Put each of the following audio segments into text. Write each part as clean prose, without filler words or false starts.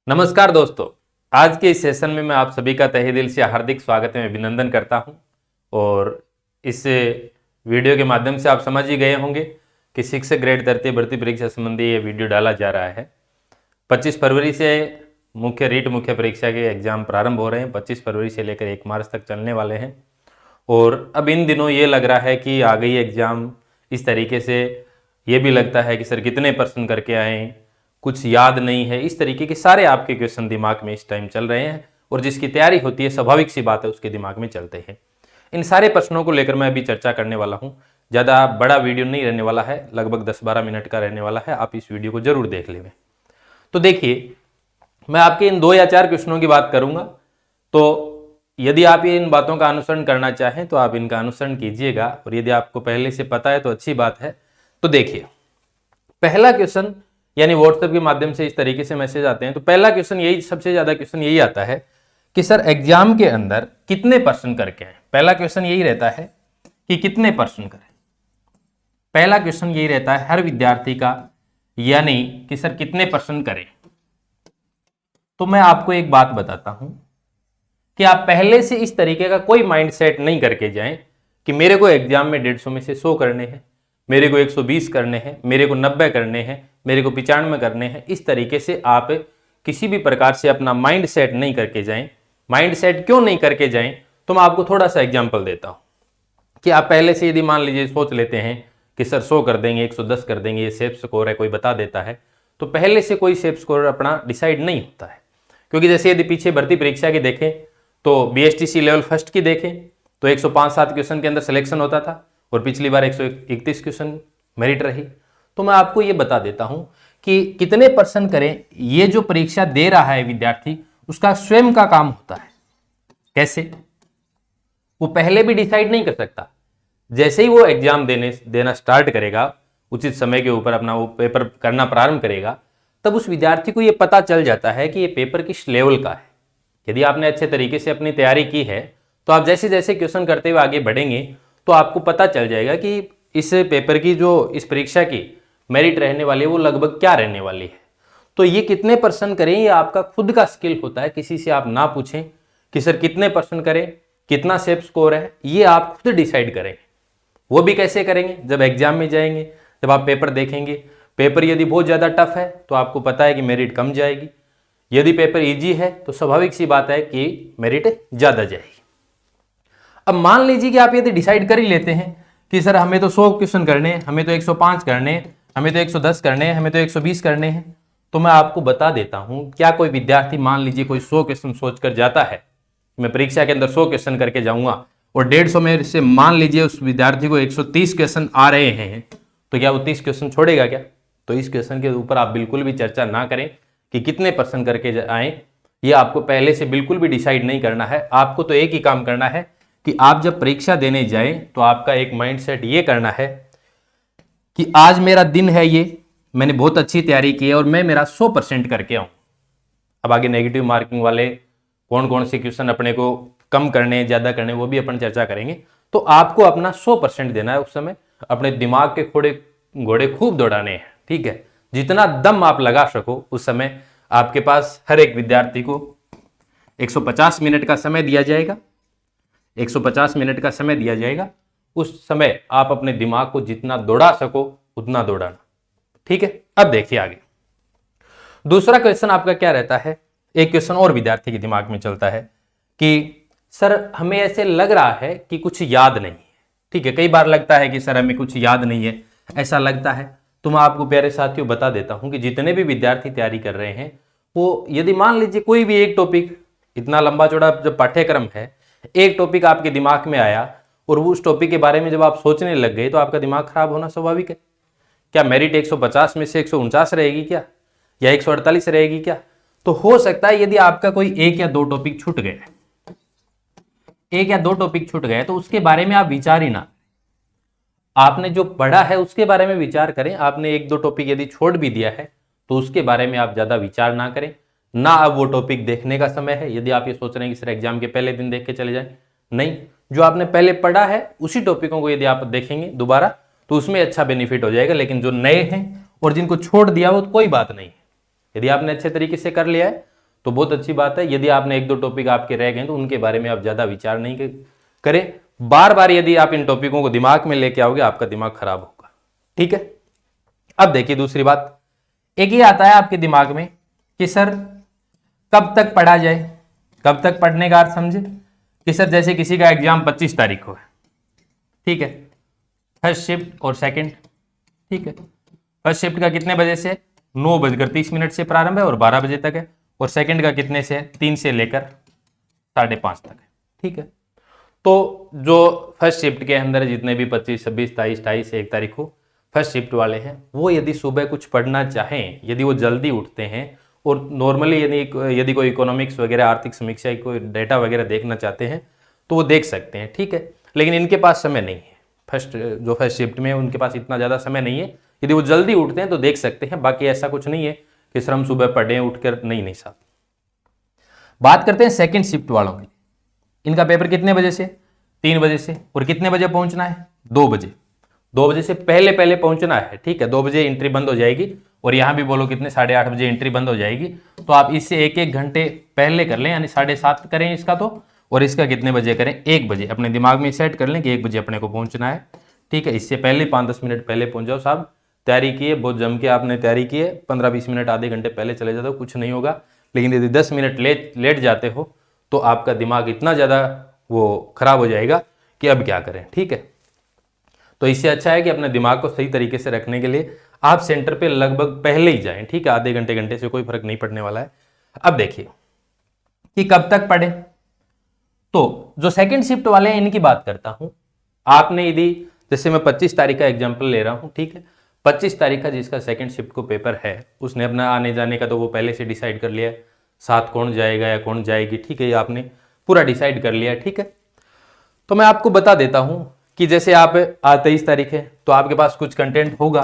नमस्कार दोस्तों, आज के इस सेशन में मैं आप सभी का तहे दिल से हार्दिक स्वागत एवं अभिनंदन करता हूं। और इस वीडियो के माध्यम से आप समझ ही गए होंगे कि शिक्षक ग्रेड तृतीय भर्ती परीक्षा संबंधी ये वीडियो डाला जा रहा है। 25 फरवरी से मुख्य परीक्षा के एग्जाम प्रारंभ हो रहे हैं। 25 फरवरी से लेकर 1 मार्च तक चलने वाले हैं। और अब इन दिनों ये लग रहा है कि आ गई एग्जाम, इस तरीके से ये भी लगता है कि सर कितने प्रश्न करके आए, कुछ याद नहीं है। इस तरीके के सारे आपके क्वेश्चन दिमाग में इस टाइम चल रहे हैं और जिसकी तैयारी होती है स्वाभाविक सी बात है उसके दिमाग में चलते हैं। इन सारे प्रश्नों को लेकर मैं अभी चर्चा करने वाला हूं। ज़्यादा बड़ा वीडियो नहीं रहने वाला है, लगभग 10-12 मिनट का रहने वाला है। आप इस वीडियो को जरूर देख लेंगे। तो देखिए, मैं आपके इन 2 या 4 क्वेश्चनों की बात करूंगा। तो यदि आप ये इन बातों का अनुसरण करना चाहें तो आप इनका अनुसरण कीजिएगा, और यदि आपको पहले से पता है तो अच्छी बात है। तो देखिए, पहला क्वेश्चन यानी व्हाट्सएप के माध्यम से इस तरीके से मैसेज आते हैं। तो पहला क्वेश्चन यही, सबसे ज्यादा क्वेश्चन यही आता है कि सर एग्जाम के अंदर कितने प्रश्न करके आए। पहला क्वेश्चन यही रहता है कि कितने प्रश्न करें। पहला क्वेश्चन यही रहता है हर विद्यार्थी का, यानी कि सर कितने प्रश्न करें। तो मैं आपको एक बात बताता हूं कि आप पहले से इस तरीके का कोई माइंड सेट नहीं करके जाएं कि मेरे को एग्जाम में 150 में से 100 करने हैं, मेरे को 120 करने हैं, मेरे को 90 करने हैं, मेरे को 95 करने हैं। इस तरीके से आप किसी भी प्रकार से अपना माइंड सेट नहीं करके जाएं। माइंड सेट क्यों नहीं करके जाएं, तो मैं आपको थोड़ा सा एग्जांपल देता हूं कि आप पहले से यदि मान लीजिए सोच लेते हैं कि सर 100 कर देंगे, 110 कर देंगे, ये सेफ स्कोर है, कोई बता देता है, तो पहले से कोई सेफ स्कोर अपना डिसाइड नहीं होता है। क्योंकि जैसे यदि पीछे भर्ती परीक्षा की देखें तो BSTC लेवल फर्स्ट की देखें तो 105-7 क्वेश्चन के अंदर सिलेक्शन होता था और पिछली बार 131 क्वेश्चन मेरिट रही। तो मैं आपको ये बता देता हूं कि कितने प्रश्न करें, ये जो परीक्षा दे रहा है विद्यार्थी उसका स्वयं का काम होता है। कैसे? वो पहले भी डिसाइड नहीं कर सकता। जैसे ही वो एग्जाम देना स्टार्ट करेगा, उचित समय के ऊपर अपना वो पेपर करना प्रारंभ करेगा, तब उस विद्यार्थी को ये पता चल जाता है कि ये पेपर किस लेवल का है। यदि आपने अच्छे तरीके से अपनी तैयारी की है तो आप जैसे जैसे क्वेश्चन करते हुए आगे बढ़ेंगे तो आपको पता चल जाएगा कि इस पेपर की, जो इस परीक्षा की मेरिट रहने वाली है, वो लगभग क्या रहने वाली है। तो ये कितने प्रश्न करें, ये आपका खुद का स्किल होता है। किसी से आप ना पूछें कि सर कितने प्रश्न करें, कितना सेफ स्कोर है, ये आप खुद डिसाइड करेंगे। वो भी कैसे करेंगे? जब एग्जाम में जाएंगे, जब आप पेपर देखेंगे। पेपर यदि बहुत ज़्यादा टफ है तो आपको पता है कि मेरिट कम जाएगी। यदि पेपर ईजी है तो स्वाभाविक सी बात है कि मेरिट ज़्यादा जाएगी। अब मान लीजिए कि आप यदि डिसाइड कर ही लेते हैं कि सर हमें तो 100 क्वेश्चन करने हैं, हमें तो 105 करने हैं, हमें तो 110 करने हैं, हमें तो 120 करने हैं। तो मैं आपको बता देता हूं, क्या कोई विद्यार्थी मान लीजिए कोई 100 क्वेश्चन सोचकर जाता है, मैं परीक्षा के अंदर 100 क्वेश्चन करके जाऊंगा और 150 में से मान लीजिए उस विद्यार्थी को 130 क्वेश्चन आ रहे हैं, तो क्या वो 30 क्वेश्चन छोड़ेगा क्या? तो इस क्वेश्चन के ऊपर आप बिल्कुल भी चर्चा ना करें कि कितने प्रश्न करके आए। ये आपको पहले से बिल्कुल भी डिसाइड नहीं करना है। आपको तो एक ही काम करना है कि आप जब परीक्षा देने जाएं तो आपका एक माइंडसेट ये करना है कि आज मेरा दिन है, ये मैंने बहुत अच्छी तैयारी की है और मैं मेरा 100% करके आऊं। अब आगे नेगेटिव मार्किंग वाले कौन कौन से क्वेश्चन अपने को कम करने, ज्यादा करने, वो भी अपन चर्चा करेंगे। तो आपको अपना 100% देना है। उस समय अपने दिमाग के घोड़े खूब दौड़ाने हैं, ठीक है। जितना दम आप लगा सको उस समय आपके पास हर एक विद्यार्थी को 150 मिनट का समय दिया जाएगा। 150 मिनट का समय दिया जाएगा। उस समय आप अपने दिमाग को जितना दौड़ा सको उतना दौड़ाना, ठीक है। अब देखिए आगे दूसरा क्वेश्चन आपका क्या रहता है। एक क्वेश्चन और विद्यार्थी के दिमाग में चलता है कि सर हमें ऐसे लग रहा है कि कुछ याद नहीं है, ठीक है। कई बार लगता है कि सर हमें कुछ याद नहीं है, ऐसा लगता है। तो मैं आपको प्यारे साथियों बता देता हूं कि जितने भी विद्यार्थी तैयारी कर रहे हैं, वो यदि मान लीजिए कोई भी एक टॉपिक, इतना लंबा चौड़ा जब पाठ्यक्रम है, एक टॉपिक आपके दिमाग में आया और उस टॉपिक के बारे में जब आप सोचने लग गए तो आपका दिमाग खराब होना स्वाभाविक है। क्या मेरिट 150 में से 149 रहेगी क्या, या 148 रहेगी क्या? तो हो सकता है यदि आपका कोई 1 या 2 टॉपिक छूट गए, 1 या 2 टॉपिक छूट गए, तो उसके बारे में आप विचार ही ना, आपने जो पढ़ा है उसके बारे में विचार करें। आपने 1-2 टॉपिक यदि छोड़ भी दिया है तो उसके बारे में आप ज्यादा विचार ना करें। ना अब वो टॉपिक देखने का समय है। यदि आप ये सोच रहे हैं कि सर एग्जाम के पहले दिन देख के चले जाएं, नहीं, जो आपने पहले पढ़ा है उसी टॉपिकों को यदि आप देखेंगे दोबारा तो उसमें अच्छा बेनिफिट हो जाएगा। लेकिन जो नए हैं और जिनको छोड़ दिया वो तो कोई बात नहीं है। यदि आपने अच्छे तरीके से कर लिया है तो बहुत अच्छी बात है। यदि आपने 1-2 टॉपिक आपके रह गए तो उनके बारे में आप ज़्यादा विचार नहीं करें। बार बार यदि आप इन टॉपिकों को दिमाग में लेके आओगे आपका दिमाग खराब होगा। ठीक है, अब देखिए दूसरी बात, एक ये आता है आपके दिमाग में कि सर कब तक पढ़ा जाए। कब तक पढ़ने का अर्थ समझे कि सर जैसे किसी का एग्जाम 25 तारीख को है, ठीक है, फर्स्ट शिफ्ट और सेकंड, ठीक है। फर्स्ट शिफ्ट का कितने बजे से 9:30 से प्रारंभ है और 12 बजे तक है, और सेकंड का कितने से 3 से लेकर 5:30 तक है, ठीक है। तो जो फर्स्ट शिफ्ट के अंदर जितने भी 25, 26, 23, 28, 1 तारीख को फर्स्ट शिफ्ट वाले हैं, वो यदि सुबह कुछ पढ़ना चाहें, यदि वो जल्दी उठते हैं और नॉर्मली यदि कोई इकोनॉमिक्स वगैरह, आर्थिक समीक्षा, कोई डेटा वगैरह देखना चाहते हैं तो वो देख सकते हैं, ठीक है। लेकिन इनके पास समय नहीं है, फर्स्ट शिफ्ट में उनके पास इतना ज़्यादा समय नहीं है। यदि वो जल्दी उठते हैं तो देख सकते हैं, बाकी ऐसा कुछ नहीं है कि सर हम सुबह पढ़ें उठकर, नहीं साहब। बात करते हैं सेकंड शिफ्ट वालों की। इनका पेपर कितने बजे से 3 बजे से, और कितने बजे पहुंचना है 2 बजे। 2 बजे से पहले पहले पहुंचना है, ठीक है। 2 बजे एंट्री बंद हो जाएगी और यहां भी बोलो कितने 8:30 बजे एंट्री बंद हो जाएगी। तो आप इससे 1-1 घंटे पहले कर लें, यानी 7:30 करें इसका तो, और इसका कितने बजे करें 1 बजे। अपने दिमाग में सेट कर लें कि 1 बजे अपने को पहुंचना है, ठीक है। इससे पहले 5-10 मिनट पहले पहुंच जाओ साहब। तैयारी की है, बहुत जम के आपने तैयारी की है, 15-20 मिनट आधे घंटे पहले चले जाते हो, कुछ नहीं होगा। लेकिन यदि 10 मिनट लेट जाते हो तो आपका दिमाग इतना ज़्यादा वो खराब हो जाएगा कि अब क्या करें, ठीक है। तो इससे अच्छा है कि अपने दिमाग को सही तरीके से रखने के लिए आप सेंटर पे लगभग पहले ही जाएं, ठीक है। आधे घंटे से कोई फर्क नहीं पड़ने वाला है। अब देखिए कि कब तक पढ़े, तो जो सेकंड शिफ्ट वाले हैं इनकी बात करता हूं। आपने यदि, जैसे मैं 25 तारीख का एग्जाम्पल ले रहा हूं, ठीक है। 25 तारीख का जिसका सेकंड शिफ्ट को पेपर है, उसने अपना आने जाने का तो वो पहले से डिसाइड कर लिया, साथ कौन जाएगा या कौन जाएगी, ठीक है। ये आपने पूरा डिसाइड कर लिया, ठीक है। तो मैं आपको बता देता हूं कि जैसे आप आज 23 तारीख है तो आपके पास कुछ कंटेंट होगा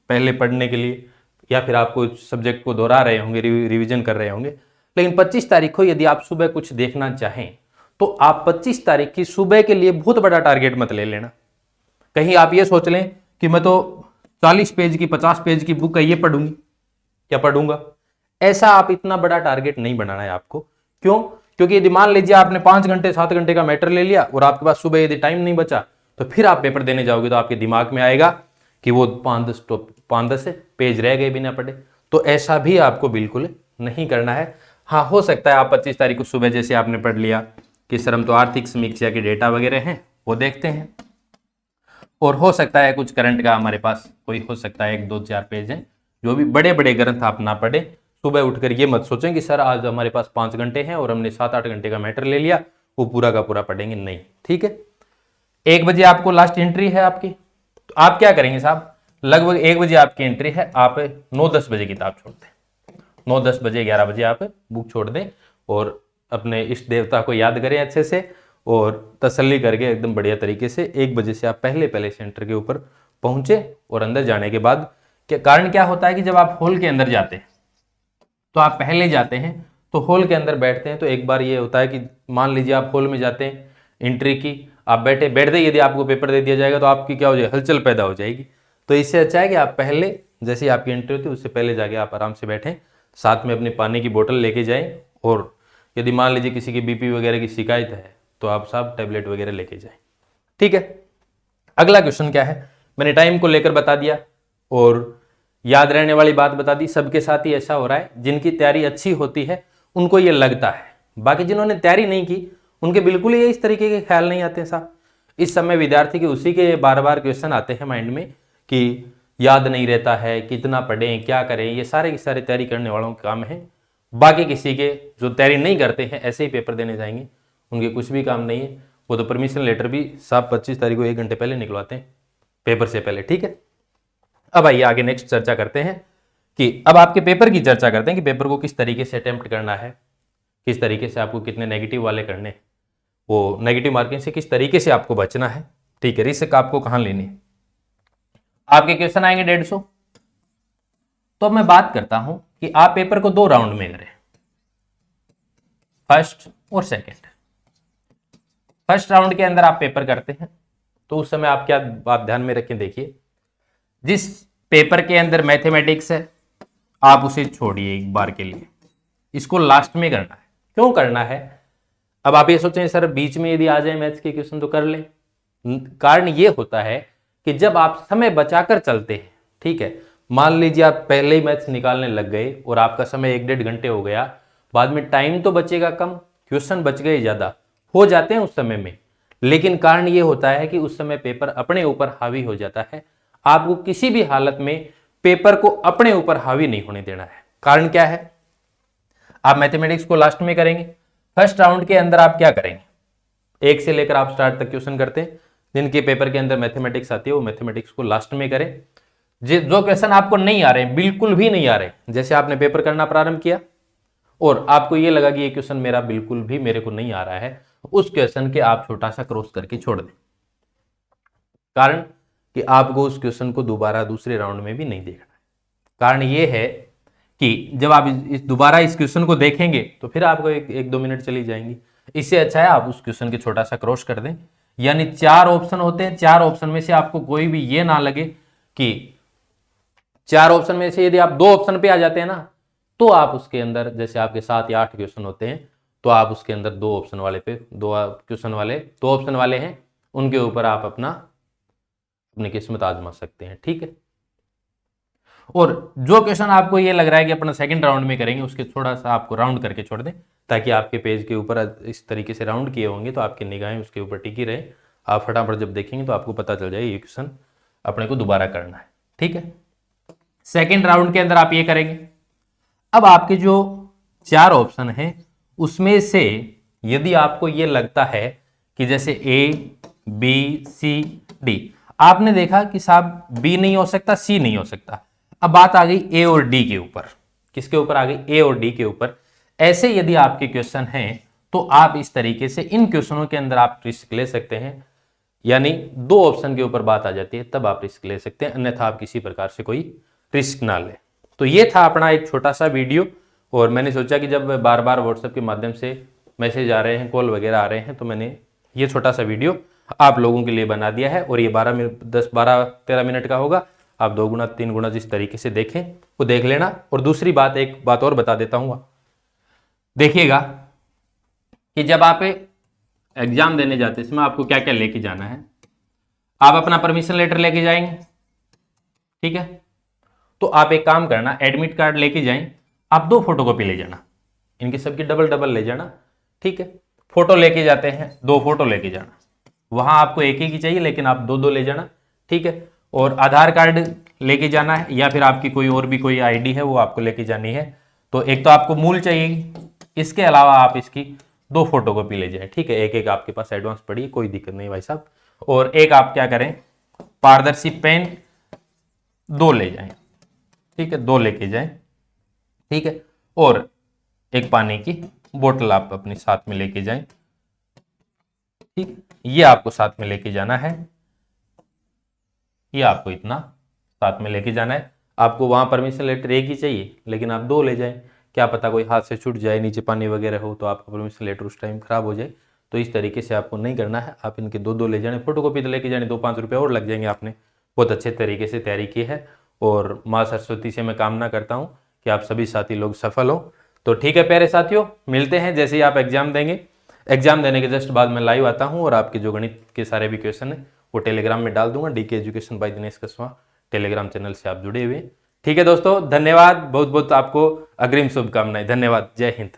पहले पढ़ने के लिए, या फिर आप कुछ सब्जेक्ट को दोहरा रहे होंगे, रिवीजन कर रहे होंगे। लेकिन 25 तारीख को यदि आप सुबह कुछ देखना चाहें तो आप 25 तारीख की सुबह के लिए बहुत बड़ा टारगेट मत ले लेना। कहीं आप ये सोच लें कि मैं तो 40 पेज की 50 पेज की बुक है ये पढ़ूंगी क्या पढ़ूंगा, ऐसा आप इतना बड़ा टारगेट नहीं बनाना है आपको। क्यों? क्योंकि यदि मान लीजिए आपने 5 घंटे 7 घंटे का मैटर ले लिया और आपके पास सुबह यदि टाइम नहीं बचा तो फिर आप पेपर देने जाओगे तो आपके दिमाग में आएगा कि वो 5-10 पेज रह गए बिना पढ़े। तो ऐसा भी आपको बिल्कुल नहीं करना है। हाँ, हो सकता है आप 25 तारीख को सुबह जैसे आपने पढ़ लिया कि सर हम तो आर्थिक समीक्षा के डेटा वगैरह हैं वो देखते हैं, और हो सकता है कुछ करंट का हमारे पास कोई हो सकता है 1-2-4 पेज हैं, जो भी बड़े बड़े ग्रंथ आप ना पढ़े। सुबह उठकर ये मत सोचें कि सर आज हमारे पास 5 घंटे हैं और हमने 7-8 घंटे का मैटर ले लिया, वो पूरा का पूरा पढ़ेंगे, नहीं, ठीक है। 1 बजे आपको लास्ट एंट्री है आपकी, तो आप क्या करेंगे साहब, लगभग 1 बजे आपकी एंट्री है, आप 9-10 बजे किताब छोड़ दें, 9-10 बजे 11 बजे आप बुक छोड़ दें और अपने इष्ट देवता को याद करें अच्छे से और तसल्ली करके एकदम बढ़िया तरीके से 1 बजे से आप पहले सेंटर के ऊपर पहुंचे। और अंदर जाने के बाद कारण क्या होता है कि जब आप हॉल के अंदर जाते हैं तो आप पहले जाते हैं, तो हॉल के अंदर बैठते हैं, तो एक बार ये होता है कि मान लीजिए आप हॉल में जाते हैं, एंट्री की, आप बैठते यदि आपको पेपर दे दिया जाएगा तो आपकी क्या हो जाएगी, हलचल पैदा हो जाएगी। तो इससे अच्छा है कि आप पहले, जैसे आपकी एंट्री होती है उससे पहले जाके आप आराम से बैठें, साथ में अपनी पानी की बोतल लेके जाएं, और यदि मान लीजिए किसी की बीपी वगैरह की शिकायत है तो आप साहब टैबलेट वगैरह लेके जाएं, ठीक है। अगला क्वेश्चन क्या है, मैंने टाइम को लेकर बता दिया और याद रहने वाली बात बता दी। सबके साथ ही ऐसा हो रहा है, जिनकी तैयारी अच्छी होती है उनको ये लगता है, बाकी जिन्होंने तैयारी नहीं की उनके बिल्कुल ही इस तरीके के ख्याल नहीं आते साहब। इस समय विद्यार्थी के उसी के बार बार क्वेश्चन आते हैं माइंड में कि याद नहीं रहता है, कितना पढ़ें, क्या करें, ये सारे के सारे तैयारी करने वालों का काम है। बाकी किसी के जो तैयारी नहीं करते हैं ऐसे ही पेपर देने जाएंगे, उनके कुछ भी काम नहीं है। वो तो परमिशन लेटर भी साहब 25 तारीख को 1 घंटे पहले निकलवाते हैं पेपर से पहले, ठीक है। अब आइए आगे नेक्स्ट चर्चा करते हैं कि अब आपके पेपर की चर्चा करते हैं कि पेपर को किस तरीके से अटेम्प्ट करना है, किस तरीके से आपको कितने नेगेटिव वाले करने, वो नेगेटिव मार्किंग से किस तरीके से आपको बचना है, ठीक है। रिस्क आपको कहां लेनी है। आपके क्वेश्चन आएंगे 150। तो मैं बात करता हूं कि आप पेपर को 2 राउंड में करें, फर्स्ट और सेकेंड। फर्स्ट राउंड के अंदर आप पेपर करते हैं तो उस समय आप क्या बात ध्यान में रखें, देखिए जिस पेपर के अंदर मैथमेटिक्स है आप उसे छोड़िए एक बार के लिए, इसको लास्ट में करना है। क्यों करना है? अब आप ये सोचें सर बीच में यदि आ जाए मैथ्स के क्वेश्चन तो कर ले। कारण ये होता है कि जब आप समय बचाकर चलते हैं, ठीक है, मान लीजिए आप पहले ही मैथ्स निकालने लग गए और आपका समय 1-1.5 घंटे हो गया, बाद में टाइम तो बचेगा कम, क्वेश्चन बच गए ज्यादा, हो जाते हैं उस समय में, लेकिन कारण ये होता है कि उस समय पेपर अपने ऊपर हावी हो जाता है। आपको किसी भी हालत में पेपर को अपने ऊपर हावी नहीं होने देना है। कारण क्या है? आप मैथमेटिक्स को लास्ट में करेंगे। फर्स्ट राउंड के अंदर आप क्या करेंगे? 1 से लेकर आप स्टार्ट तक क्वेश्चन करते हैं, जिनके पेपर के अंदर मैथमेटिक्स आती है वो मैथमेटिक्स को लास्ट में करें। जो क्वेश्चन आपको नहीं आ रहे, बिल्कुल भी नहीं आ रहे, जैसे आपने पेपर करना प्रारंभ किया और आपको ये लगा कि ये क्वेश्चन मेरा बिल्कुल भी मेरे को नहीं आ रहा है, उस क्वेश्चन के आप छोटा सा क्रॉस करके छोड़ दें। कारण कि आपको उस क्वेश्चन को दोबारा दूसरे राउंड में भी नहीं देखना है। कारण ये है कि जब आप दोबारा इस क्वेश्चन को देखेंगे तो फिर आपको 1-2 मिनट चली जाएंगी। इससे अच्छा है आप उस क्वेश्चन के छोटा सा क्रॉस कर दें। यानी 4 ऑप्शन होते हैं, 4 ऑप्शन में से आपको कोई भी ये ना लगे कि 4 ऑप्शन में से यदि आप 2 ऑप्शन पे आ जाते हैं ना, तो आप उसके अंदर, जैसे आपके 7 या 8 क्वेश्चन होते हैं, तो आप उसके अंदर 2 ऑप्शन वाले पे 2 ऑप्शन वाले हैं, उनके ऊपर आप अपनी किस्मत आजमा सकते हैं। ठीक है, और जो क्वेश्चन आपको ये लग रहा है कि अपना सेकंड राउंड में करेंगे, उसके थोड़ा सा आपको राउंड करके छोड़ दें, ताकि आपके पेज के ऊपर इस तरीके से राउंड किए होंगे तो आपकी निगाहें उसके ऊपर टिकी रहे। आप फटाफट जब देखेंगे तो आपको पता चल जाए ये क्वेश्चन अपने को दोबारा करना है। ठीक है, सेकेंड राउंड के अंदर आप ये करेंगे। अब आपके जो 4 ऑप्शन हैं उसमें से यदि आपको ये लगता है कि जैसे A, B, C, D, आपने देखा कि साहब B नहीं हो सकता, C नहीं हो सकता, अब बात आ गई A और D के ऊपर। किसके ऊपर आ गई? A और D के ऊपर। ऐसे यदि आपके क्वेश्चन हैं तो आप इस तरीके से इन क्वेश्चनों के अंदर आप रिस्क ले सकते हैं। यानी 2 ऑप्शन के ऊपर बात आ जाती है तब आप रिस्क ले सकते हैं, अन्यथा आप किसी प्रकार से कोई रिस्क ना ले। तो ये था अपना एक छोटा सा वीडियो, और मैंने सोचा कि जब बार बार व्हाट्सएप के माध्यम से मैसेज आ रहे हैं, कॉल वगैरह आ रहे हैं, तो मैंने ये छोटा सा वीडियो आप लोगों के लिए बना दिया है। और ये 12-13 मिनट का होगा। आप 2 गुना 3 गुना जिस तरीके से देखें वो देख लेना। और दूसरी बात, एक बात और बता देता हूँ, देखिएगा कि जब आप एग्जाम देने जाते हैं इसमें आपको क्या क्या लेके जाना है। आप अपना परमिशन लेटर लेके जाएंगे, ठीक है, तो आप एक काम करना, एडमिट कार्ड लेके जाएं, आप 2 फोटोकॉपी ले जाना, इनकी सबकी डबल ले जाना। ठीक है, फोटो लेके जाते हैं, 2 फोटो लेके जाना, वहां आपको एक ही चाहिए लेकिन आप 2 ले जाना। ठीक है, और आधार कार्ड लेके जाना है, या फिर आपकी कोई और भी कोई आईडी है वो आपको लेके जानी है। तो एक तो आपको मूल चाहिए, इसके अलावा आप इसकी 2 फोटोकॉपी ले जाएं। ठीक है, एक आपके पास एडवांस पड़ी, कोई दिक्कत नहीं भाई साहब। और एक आप क्या करें, पारदर्शी पेन 2 ले जाएं। ठीक है, 2 लेके जाएं। ठीक है, और एक पानी की बोतल आप अपने साथ में लेके जाएं। ठीक, ये आपको साथ में लेके जाना है, ये आपको इतना साथ में लेके जाना है। आपको वहां परमिशन लेटर एक ही चाहिए लेकिन आप 2 ले जाएं, क्या पता कोई हाथ से छूट जाए, नीचे पानी वगैरह हो तो आपका परमिशन लेटर उस टाइम खराब हो जाए। तो इस तरीके से आपको नहीं करना है, आप इनके 2 ले जाने। फोटोकॉपी तो लेके जाने, 2-5 रुपये और लग जाएंगे। आपने बहुत अच्छे तरीके से तैयारी की है, और माँ सरस्वती से मैं कामना करता हूँ कि आप सभी साथी लोग सफल हो। तो ठीक है प्यारे साथियों, मिलते हैं जैसे ही आप एग्जाम देंगे। एग्जाम देने के जस्ट बाद मैं लाइव आता हूँ, और आपके जो गणित के सारे भी क्वेश्चन है वो टेलीग्राम में डाल दूंगा। DK education by Dinesh Kaswa Telegram channel से आप जुड़े हुए। ठीक है दोस्तों, धन्यवाद, बहुत बहुत आपको अग्रिम शुभकामनाएं। धन्यवाद, जय हिंद।